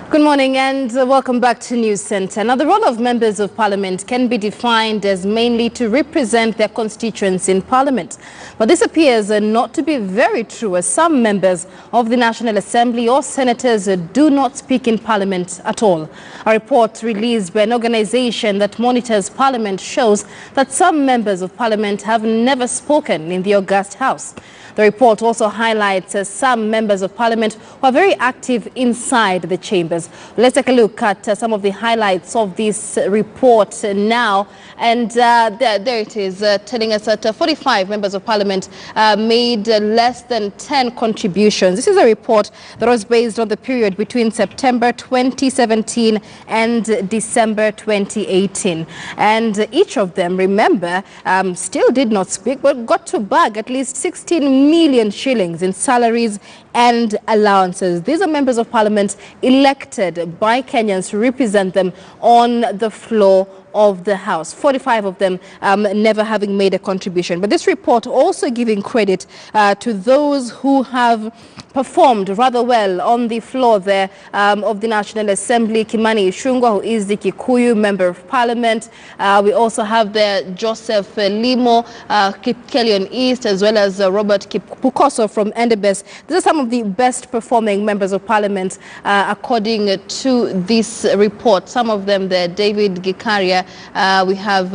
Good morning and welcome back to News Centre. Now, the role of members of parliament can be defined as mainly to represent their constituents in parliament. But this appears not to be very true, as some members of the National Assembly or senators do not speak in parliament at all. A report released by an organisation that monitors parliament shows that some members of parliament have never spoken in the august house. The report also highlights some members of parliament who are very active inside the chambers. Let's take a look at some of the highlights of this report now. And there it is, telling us that 45 members of parliament made less than 10 contributions. This is a report that was based on the period between September 2017 and December 2018. And each of them, remember, still did not speak, but got to bag at least 16 million shillings in salaries and allowances. These are members of parliament elected by Kenyans to represent them on the floor of the House. 45 of them never having made a contribution. But this report also giving credit to those who have performed rather well on the floor there of the National Assembly. Kimani Ichung'wah, who is the Kikuyu Member of Parliament. We also have there Joseph Limo, Kipkelion East, as well as Robert Pukoso from Endebess. These are some of the best performing members of Parliament according to this report. Some of them there, David Gikaria, we have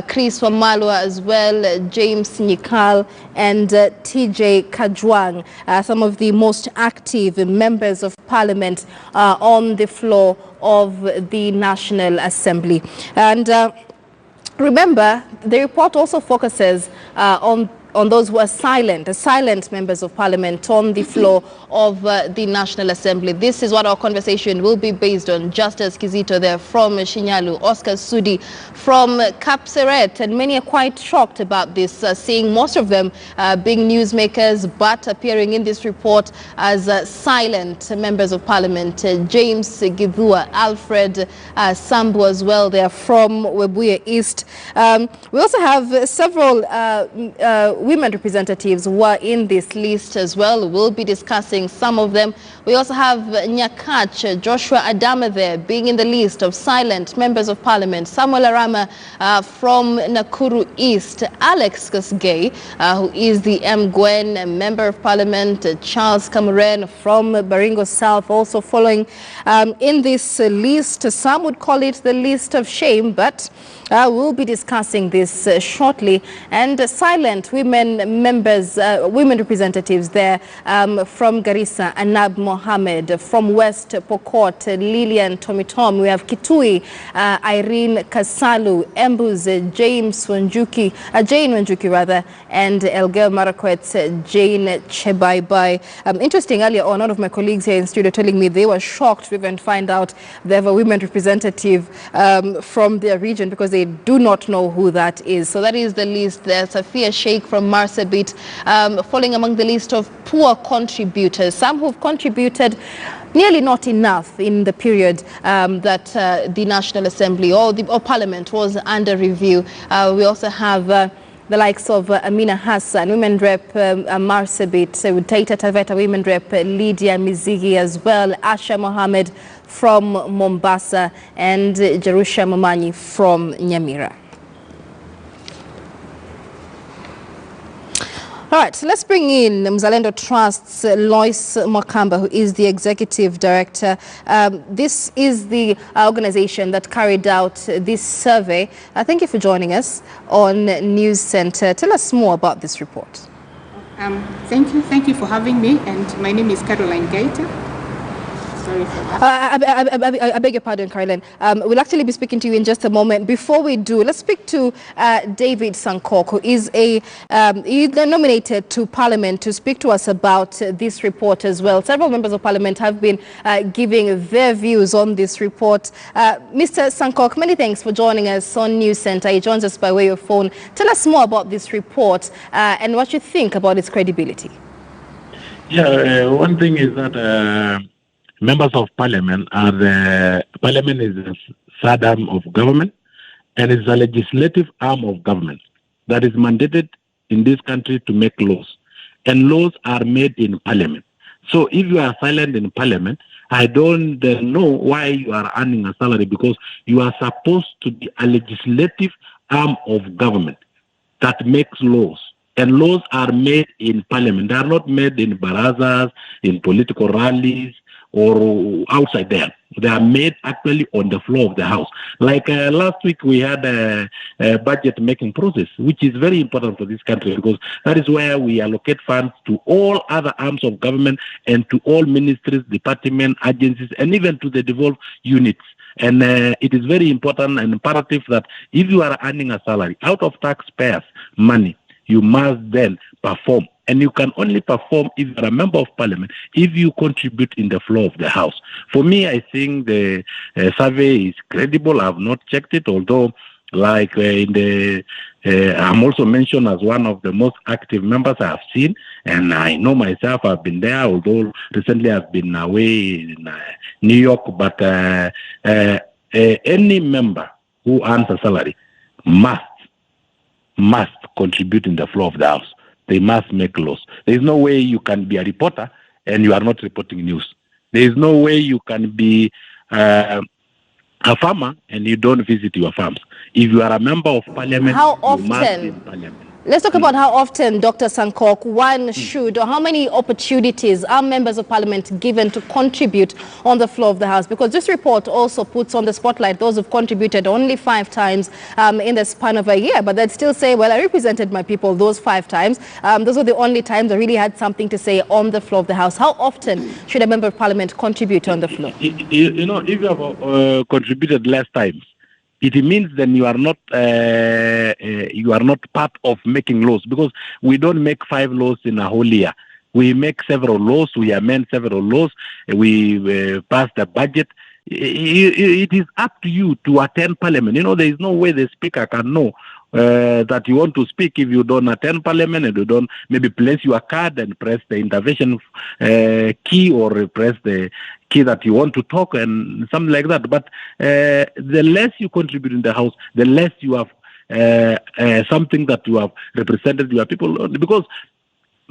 Chris Wamalwa as well, James Nyikal and TJ Kajwang, some of the most active members of Parliament on the floor of the National Assembly. And remember, the report also focuses on those who are silent members of parliament on the floor of the National Assembly. This is what our conversation will be based on. Justice Kizito there from Shinyalu, Oscar Sudi from Kapseret, and many are quite shocked about this, seeing most of them being newsmakers but appearing in this report as silent members of parliament. James Githua, Alfred Sambu as well, they are from Webuye East. We also have several women representatives who are in this list as well. We'll be discussing some of them. We also have Nyakach, Joshua Adama there, being in the list of silent members of parliament. Samuel Arama from Nakuru East. Alex Kasgei, who is the Mgwen member of parliament. Charles Kamuren from Baringo South also following in this list. Some would call it the list of shame, but we'll be discussing this shortly. And silent women members, women representatives there from Garissa, Anab Mohammed, from West Pokot, Lillian Tomitom. We have Kitui, Irene Kasalu, Embuz, Jane Wanjuki rather, and Elgel Marakwet, Jane Chebaibai. Interesting, earlier on, one of my colleagues here in studio telling me they were shocked to even find out they have a women representative from their region, because they do not know who that is. So that is the list there. Safia Sheikh from Marsabit, falling among the list of poor contributors. Some who've contributed nearly not enough in the period that the National Assembly or Parliament was under review. We also have the likes of Amina Hassan, Women Rep Marsabit, Taita Taveta Women Rep Lydia Mizigi as well, Asha Mohammed from Mombasa, and Jerusha Mamanyi from Nyamira. All right, so let's bring in Mzalendo Trust's Lois Mwakamba, who is the executive director. This is the organization that carried out this survey. Thank you for joining us on News Centre. Tell us more about this report. Thank you for having me. And my name is Caroline Gaita. Sorry for that. I beg your pardon, Caroline. We'll actually be speaking to you in just a moment. Before we do, let's speak to David Sankok, who is he's nominated to Parliament to speak to us about this report as well. Several members of Parliament have been giving their views on this report. Mr. Sankok, many thanks for joining us on News Centre. He joins us by way of phone. Tell us more about this report and what you think about its credibility. Yeah, one thing is that members of parliament parliament is the third arm of government, and it's a legislative arm of government that is mandated in this country to make laws, and laws are made in parliament. So if you are silent in parliament, I don't know why you are earning a salary, because you are supposed to be a legislative arm of government that makes laws. And laws are made in parliament. They are not made in barazas, in political rallies, or outside there. They are made actually on the floor of the house. Like last week, we had a budget making process, which is very important for this country, because that is where we allocate funds to all other arms of government and to all ministries, departments, agencies, and even to the devolved units. And it is very important and imperative that if you are earning a salary out of taxpayers' money, you must then perform. And you can only perform if you are a member of parliament, if you contribute in the floor of the house. For me, I think the survey is credible. I have not checked it, although like I'm also mentioned as one of the most active members I have seen. And I know myself, I've been there, although recently I've been away in New York. But any member who earns a salary must contribute in the floor of the house. They must make laws. There is no way you can be a reporter and you are not reporting news. There is no way you can be a farmer and you don't visit your farms. If you are a member of parliament, how you must be in often? parliament. Let's talk about how often, Dr. Sankok, one should, or how many opportunities are members of parliament given to contribute on the floor of the house? Because this report also puts on the spotlight those who've contributed only 5 times in the span of a year, but they'd still say, well, I represented my people those 5 times. Those were the only times I really had something to say on the floor of the house. How often should a member of parliament contribute on the floor? You know, if you have contributed less times, it means then you are not part of making laws, because we don't make 5 laws in a whole year. We make several laws, we amend several laws, we pass the budget. It is up to you to attend parliament. You know, there is no way the speaker can know that you want to speak if you don't attend parliament and you don't maybe place your card and press the intervention key, or press the key that you want to talk and something like that. But the less you contribute in the house, the less you have something that you have represented your people, because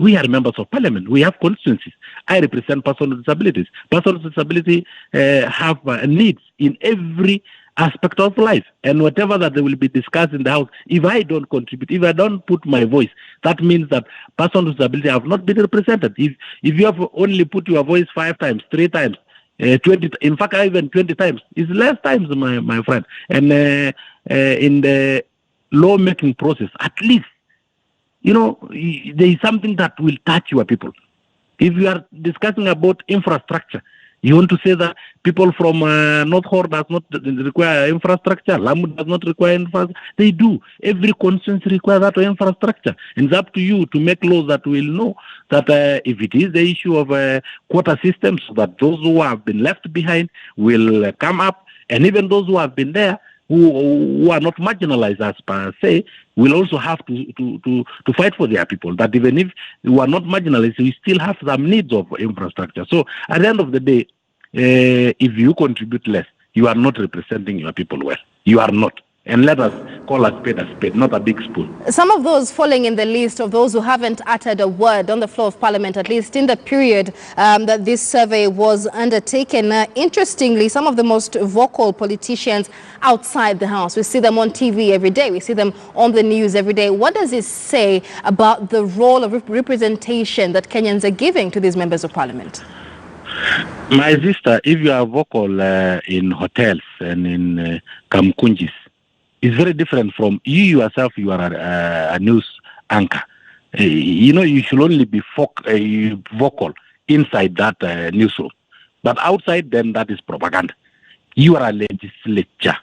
we are members of parliament. We have constituencies. I represent persons with disabilities. Persons with disability have needs in every aspect of life, and whatever that they will be discussed in the house, if I don't contribute, if I don't put my voice, that means that persons with disability have not been represented. If you have only put your voice 5 times, 3 times, 20, in fact, even 20 times, it's less times, my friend. And in the law-making process, at least, you know, there is something that will touch your people. If you are discussing about infrastructure, you want to say that people from North Horn does not require infrastructure, Lamu does not require infrastructure. They do. Every constituency requires that infrastructure. And it's up to you to make laws that will know that if it is the issue of quota systems, so that those who have been left behind will come up, and even those who have been there, who are not marginalized as per se, will also have to fight for their people. That even if we are not marginalized, we still have some needs of infrastructure. So at the end of the day, if you contribute less, you are not representing your people well. You are not. And let us call a spade, not a big spoon. Some of those falling in the list of those who haven't uttered a word on the floor of parliament, at least in the period that this survey was undertaken. Interestingly, some of the most vocal politicians outside the house. We see them on TV every day. We see them on the news every day. What does it say about the role of representation that Kenyans are giving to these members of parliament? My sister, if you are vocal in hotels and in Kamkunjis, it's very different from you yourself. You are a news anchor. You know, you should only be vocal inside that newsroom. But outside, then that is propaganda. You are a legislature.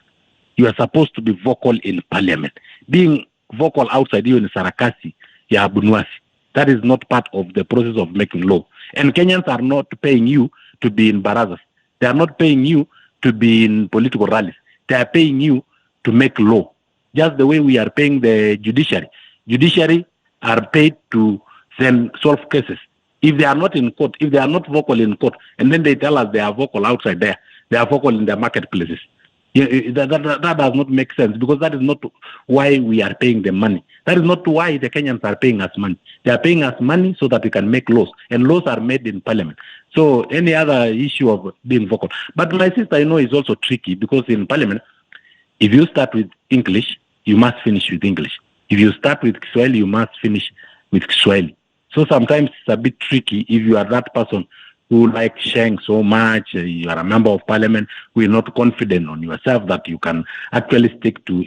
You are supposed to be vocal in parliament. Being vocal outside, you in Sarakasi, ya Bunwasi, that is not part of the process of making law. And Kenyans are not paying you to be in barazas. They are not paying you to be in political rallies. They are paying you to make law, just the way we are paying the judiciary. Judiciary are paid to then solve cases. If they are not in court, if they are not vocal in court, and then they tell us they are vocal outside there, they are vocal in their marketplaces. That does not make sense, because that is not why we are paying them money. That is not why the Kenyans are paying us money. They are paying us money so that we can make laws, and laws are made in parliament. So any other issue of being vocal. But my sister, is also tricky, because in parliament, if you start with English, you must finish with English. If you start with Kiswahili, you must finish with Kiswahili. So sometimes it's a bit tricky if you are that person who likes Sheng so much, you are a member of parliament, who is not confident on yourself that you can actually stick to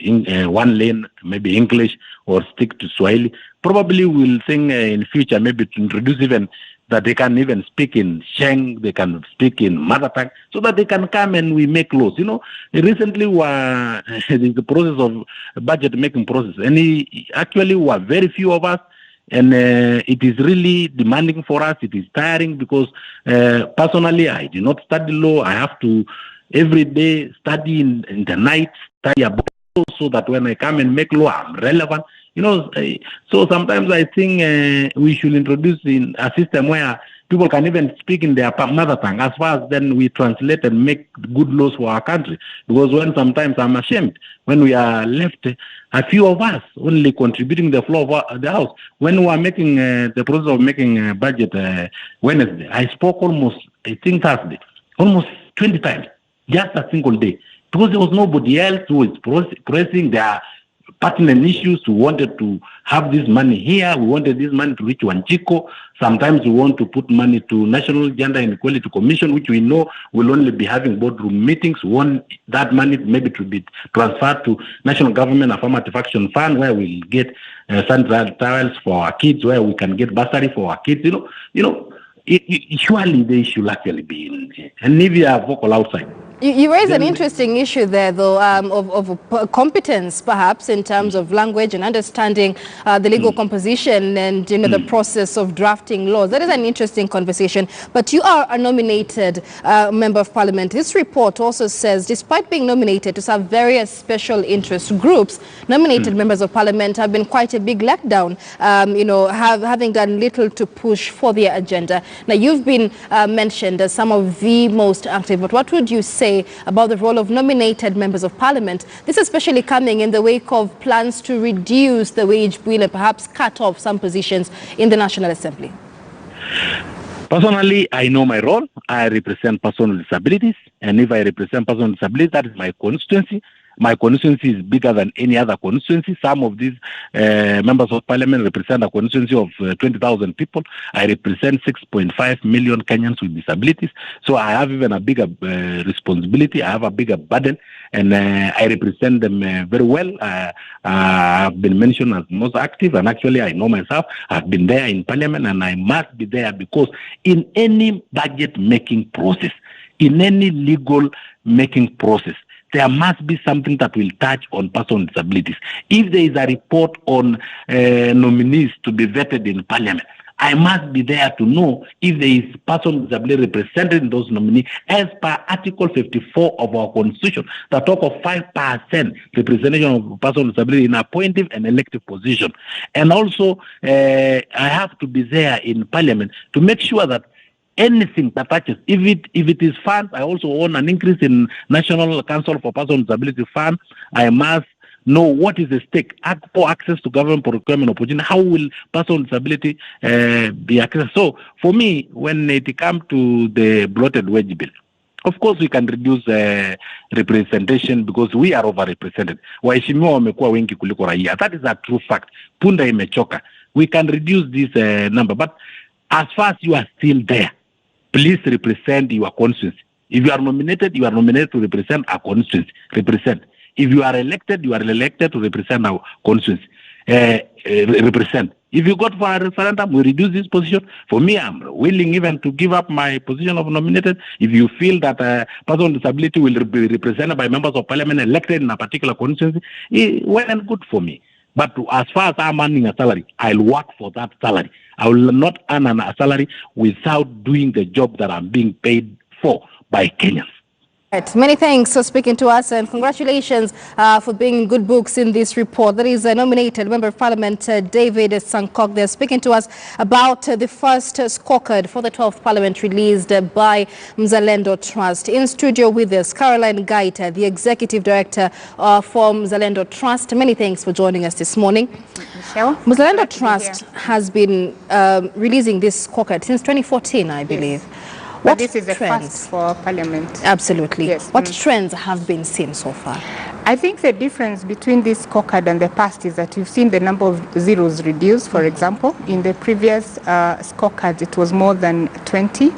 one lane, maybe English, or stick to Swahili. Probably we'll think in future maybe to introduce even that they can even speak in Sheng, they can speak in mother tongue, so that they can come and we make laws. Recently the process of budget making process, and actually were very few of us, and it is really demanding for us. It is tiring, because personally, I do not study law. I have to every day study in the night, study about law, so that when I come and make law, I'm relevant. So sometimes I think we should introduce in a system where people can even speak in their mother tongue, as far as then we translate and make good laws for our country. Because when sometimes I'm ashamed, when we are left, a few of us only contributing the floor of the house. When we are making the process of making a budget Wednesday, I spoke almost, I think Thursday, almost 20 times, just a single day. Because there was nobody else who was pressing their pertinent issues. We wanted to have this money here. We wanted this money to reach Wanjiko. Sometimes we want to put money to National Gender Inequality Commission, which we know will only be having boardroom meetings. We want that money maybe to be transferred to National Government Affirmative Action Fund, where we'll get sanitary for our kids, where we can get bursary for our kids. Surely they should actually be in, and if you are vocal outside. You raise an interesting issue there, though, of competence, perhaps, in terms of language and understanding the legal composition and, the process of drafting laws. That is an interesting conversation. But you are a nominated member of parliament. This report also says, despite being nominated to serve various special interest groups, nominated members of parliament have been quite a big letdown, having done little to push for their agenda. Now, you've been mentioned as some of the most active, but what would you say about the role of nominated members of parliament, this especially coming in the wake of plans to reduce the wage bill and perhaps cut off some positions in the National Assembly? Personally, I know my role. I represent persons with disabilities, and if I represent persons with disabilities, that is my constituency. My constituency is bigger than any other constituency. Some of these members of parliament represent a constituency of 20,000 people. I represent 6.5 million Kenyans with disabilities. So I have even a bigger responsibility. I have a bigger burden, and I represent them very well. I've been mentioned as most active, and actually I know myself. I've been there in parliament, and I must be there, because in any budget making process, in any legal making process, there must be something that will touch on persons with disabilities. If there is a report on nominees to be vetted in parliament, I must be there to know if there is person with disability represented in those nominees, as per Article 54 of our Constitution, that talk of 5% representation of person with disability in appointive and elective position. And also, I have to be there in parliament to make sure that anything that touches, if it is funds, I also own an increase in National Council for Persons with Disability Fund. I must know what is the stake for access to government procurement opportunity. How will persons with disability be accessed? So for me, when it comes to the bloated wage bill, of course we can reduce representation, because we are overrepresented. Waheshimiwa wamekuwa wengi kuliko raia. That is a true fact. Punda imechoka. We can reduce this number, but as far as you are still there, please represent your constituency. If you are nominated to represent a constituency. Represent. If you are elected to represent our constituency. Represent. If you got for a referendum, we reduce this position. For me, I'm willing even to give up my position of nominated. If you feel that a person with disability will be represented by members of parliament elected in a particular constituency, well and good for me. But as far as I'm earning a salary, I'll work for that salary. I will not earn a salary without doing the job that I'm being paid for by Kenyans. Right. Many thanks for speaking to us, and congratulations for being in good books in this report. That is nominated Member of Parliament David Sankok. They're speaking to us about the first scorecard for the 12th Parliament released by Mzalendo Trust. In studio with us, Caroline Gaita, the Executive Director for Mzalendo Trust. Many thanks for joining us this morning. Michelle, Mzalendo Trust has been releasing this scorecard since 2014, I believe. Yes. What But this is a trends? first for Parliament. Absolutely. Yes. What trends have been seen so far? I think the difference between this scorecard and the past is that you've seen the number of zeros reduced, for example. In the previous scorecard, it was more than 20.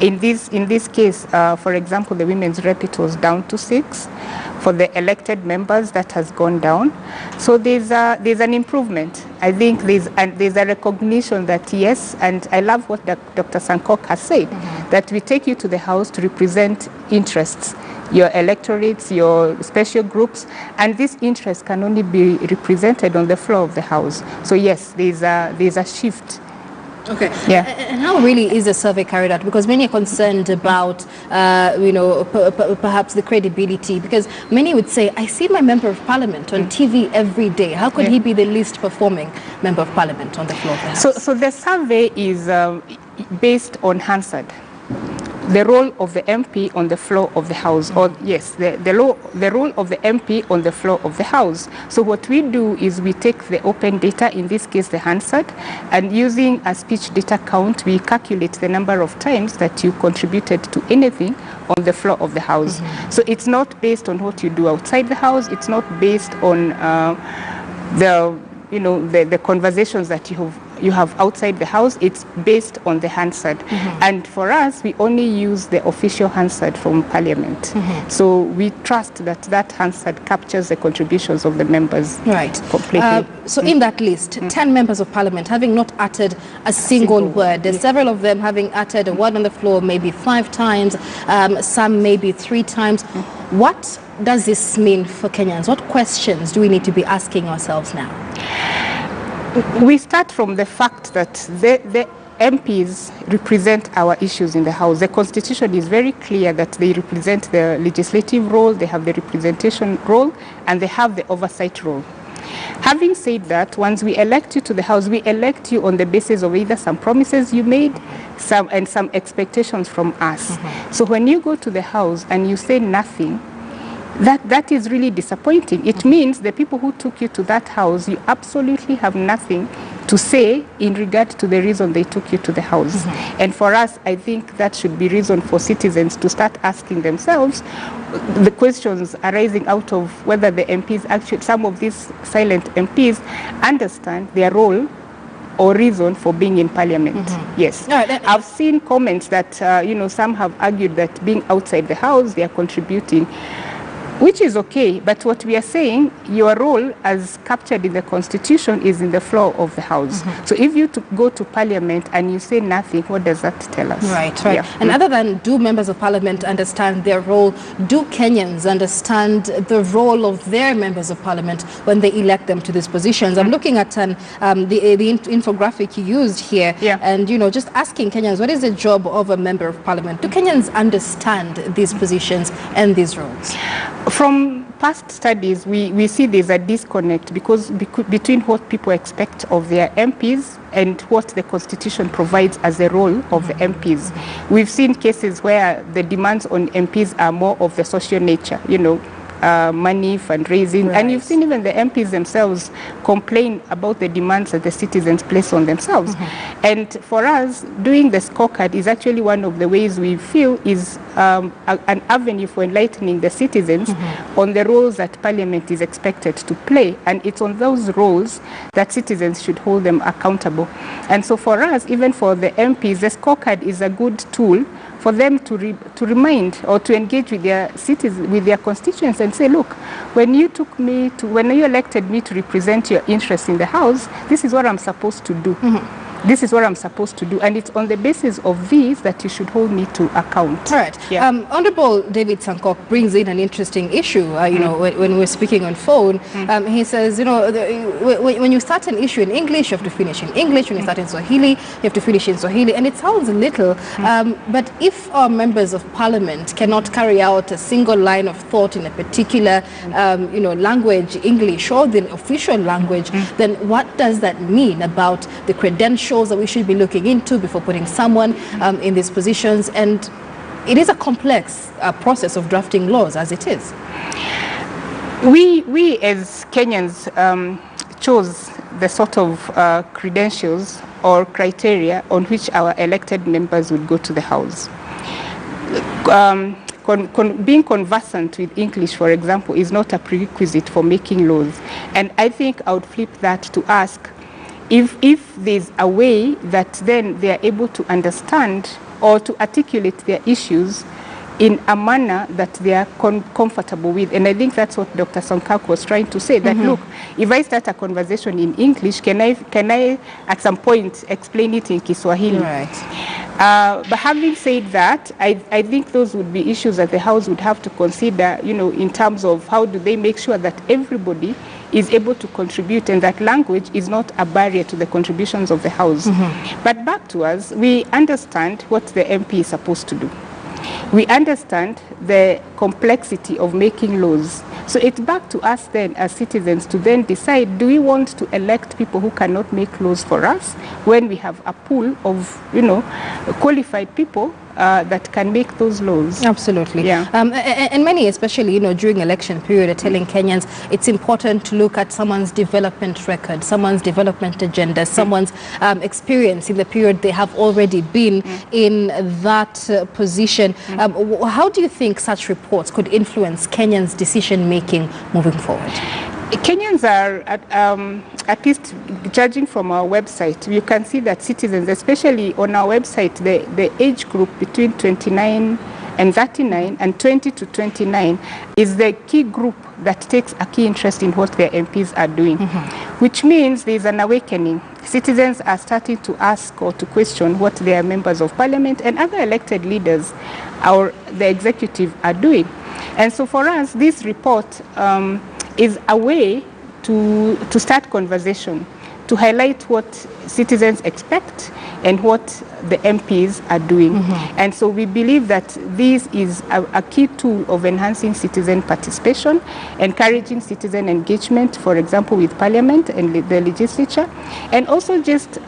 In this case, for example, the women's rep, it was down to 6. For the elected members, that has gone down. So there's an improvement. I think there's a recognition that yes, and I love what Dr. Sankok has said, that we take you to the House to represent interests, your electorates, your special groups, and these interests can only be represented on the floor of the House. So yes, there's a shift. Okay. Yeah. And how really is the survey carried out? Because many are concerned about, perhaps the credibility. Because many would say, I see my Member of Parliament on TV every day. How could he be the least performing Member of Parliament on the floor of the House? So the survey is based on Hansard, the role of the MP on the floor of the House, or yes, the role of the MP on the floor of the House. So what we do is we take the open data, in this case the Hansard, and using a speech data count, we calculate the number of times that you contributed to anything on the floor of the House. So it's not based on what you do outside the House. It's not based on the conversations that you have outside the House. It's based on the Hansard. And for us, we only use the official Hansard from Parliament. So we trust that Hansard captures the contributions of the members completely. So in that list, 10 members of Parliament having not uttered a single word. There's several of them having uttered a word on the floor maybe 5 times, some maybe 3 times. What does this mean for Kenyans? What questions do we need to be asking ourselves now? We start from the fact that the MPs represent our issues in the House. The Constitution is very clear that they represent the legislative role, they have the representation role, and they have the oversight role. Having said that, once we elect you to the House, we elect you on the basis of either some promises you made, some expectations from us. So when you go to the House and you say nothing, that is really disappointing. It means the people who took you to that House, you absolutely have nothing to say in regard to the reason they took you to the House. And for us, I think that should be reason for citizens to start asking themselves the questions arising out of whether the MPs actually, some of these silent MPs, understand their role or reason for being in Parliament. Yes. I've seen comments that, some have argued that being outside the House, they are contributing, which is okay, but what we are saying, your role as captured in the Constitution is in the floor of the House. So if you go to Parliament and you say nothing, what does that tell us? Right. Yeah. And other than do members of Parliament understand their role, do Kenyans understand the role of their members of Parliament when they elect them to these positions? I'm looking at the infographic you used here, and just asking Kenyans, what is the job of a member of Parliament? Do Kenyans understand these positions and these roles? From past studies, we see there's a disconnect between what people expect of their MPs and what the Constitution provides as a role of the MPs. We've seen cases where the demands on MPs are more of the social nature, money, fundraising, and you've seen even the MPs themselves complain about the demands that the citizens place on themselves. And for us, doing the scorecard is actually one of the ways we feel is an avenue for enlightening the citizens on the roles that Parliament is expected to play, and it's on those roles that citizens should hold them accountable. And so for us, even for the MPs, the scorecard is a good tool for them to remind or to engage with their citizens, with their constituents, and say, look, when you elected me to represent your interests in the House, this is what I'm supposed to do. this is what I'm supposed to do, and it's on the basis of these that you should hold me to account. All right. Yeah. Honorable David Sankok brings in an interesting issue, you know, when we're speaking on phone. He says, you know, when you start an issue in English, you have to finish in English. When you start in Swahili, you have to finish in Swahili. And it sounds little, but if our members of parliament cannot carry out a single line of thought in a particular, you know, language, English, or the official language, then what does that mean about the credentials that we should be looking into before putting someone in these positions? And it is a complex process of drafting laws as it is. We as Kenyans chose the sort of credentials or criteria on which our elected members would go to the House. Being conversant with English, for example, is not a prerequisite for making laws. And I think I would flip that to ask if there's a way that then they are able to understand or to articulate their issues in a manner that they are comfortable with. And I think that's what Dr. Sankok was trying to say, that look, if I start a conversation in English, can I at some point explain it in Kiswahili? Right. But having said that, I think those would be issues that the House would have to consider, you know, in terms of how do they make sure that everybody is able to contribute and that language is not a barrier to the contributions of the House. But back to us, we understand what the MP is supposed to do. We understand the complexity of making laws. So it's back to us then as citizens to then decide, do we want to elect people who cannot make laws for us when we have a pool of, you know, qualified people that can make those laws? Absolutely. Yeah. And many, especially, you know, during election period, are telling Kenyans it's important to look at someone's development record, someone's development agenda, someone's experience in the period they have already been in that position. How do you think such reports could influence Kenyans' decision-making moving forward? Kenyans are, at least judging from our website, you can see that citizens, especially on our website, the age group between 29 and 39 and 20 to 29 is the key group that takes a key interest in what their MPs are doing, which means there's an awakening. Citizens are starting to ask or to question what their members of parliament and other elected leaders or the executive are doing. And so for us, this report is a way to start conversation, to highlight what citizens expect and what the MPs are doing. And so we believe that this is a key tool of enhancing citizen participation, encouraging citizen engagement, for example, with Parliament and the legislature, and also just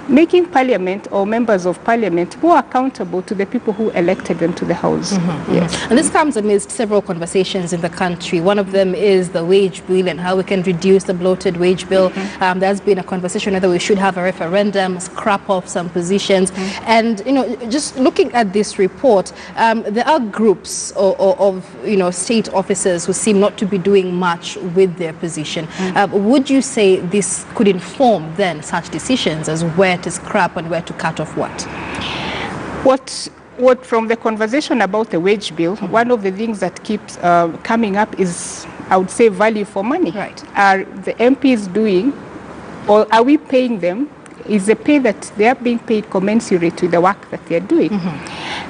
making Parliament or members of Parliament more accountable to the people who elected them to the House. Yes. And this comes amidst several conversations in the country. One of them is the wage bill and how we can reduce the bloated wage bill. There's been a conversation whether we should have a referendum, scrap off some positions. And, you know, just looking at this report, there are groups of, you know, state officers who seem not to be doing much with their position. Would you say this could inform then such decisions as where to scrap and where to cut off what? What from the conversation about the wage bill, one of the things that keeps coming up is, I would say, value for money. Right. Are the MPs doing, or are we paying them? Is the pay that they are being paid commensurate with the work that they are doing?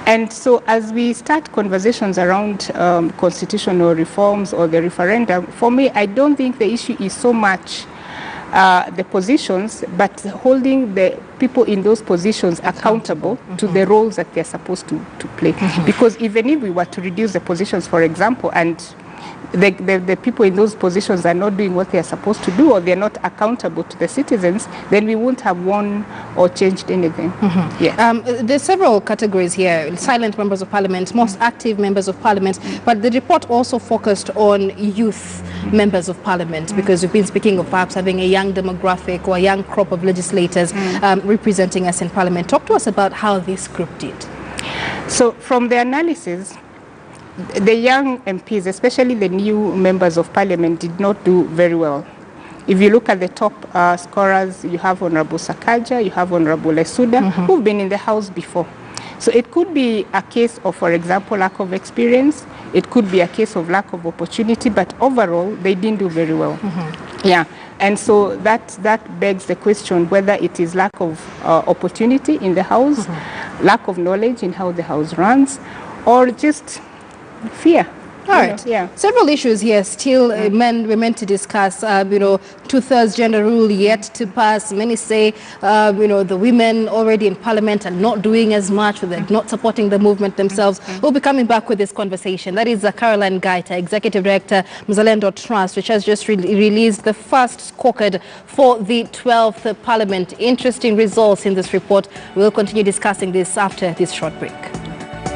And so as we start conversations around constitutional reforms or the referendum, for me, I don't think the issue is so much the positions, but holding the people in those positions accountable to the roles that they're supposed to play. Because even if we were to reduce the positions, for example, and the people in those positions are not doing what they are supposed to do, or they're not accountable to the citizens, then we won't have won or changed anything. There's several categories here: silent members of parliament, most active members of parliament, but the report also focused on youth members of parliament, because we've been speaking of perhaps having a young demographic or a young crop of legislators representing us in parliament. Talk to us about how this group did. So from the analysis, the young MPs, especially the new members of parliament, did not do very well. If you look at the top scorers, you have Honorable Sakaja, you have Honorable Lesuda, who've been in the House before. So it could be a case of, for example, lack of experience. It could be a case of lack of opportunity, but overall, they didn't do very well. And so that begs the question whether it is lack of opportunity in the House, lack of knowledge in how the House runs, or just fear. All right. Yeah. Several issues here still we're meant to discuss. Two-thirds gender rule yet to pass. Many say, the women already in parliament are not doing as much, or they're not supporting the movement themselves. We'll be coming back with this conversation. That is Caroline Gaita, Executive Director, Mzalendo Trust, which has just released the first scorecard for the 12th Parliament. Interesting results in this report. We'll continue discussing this after this short break.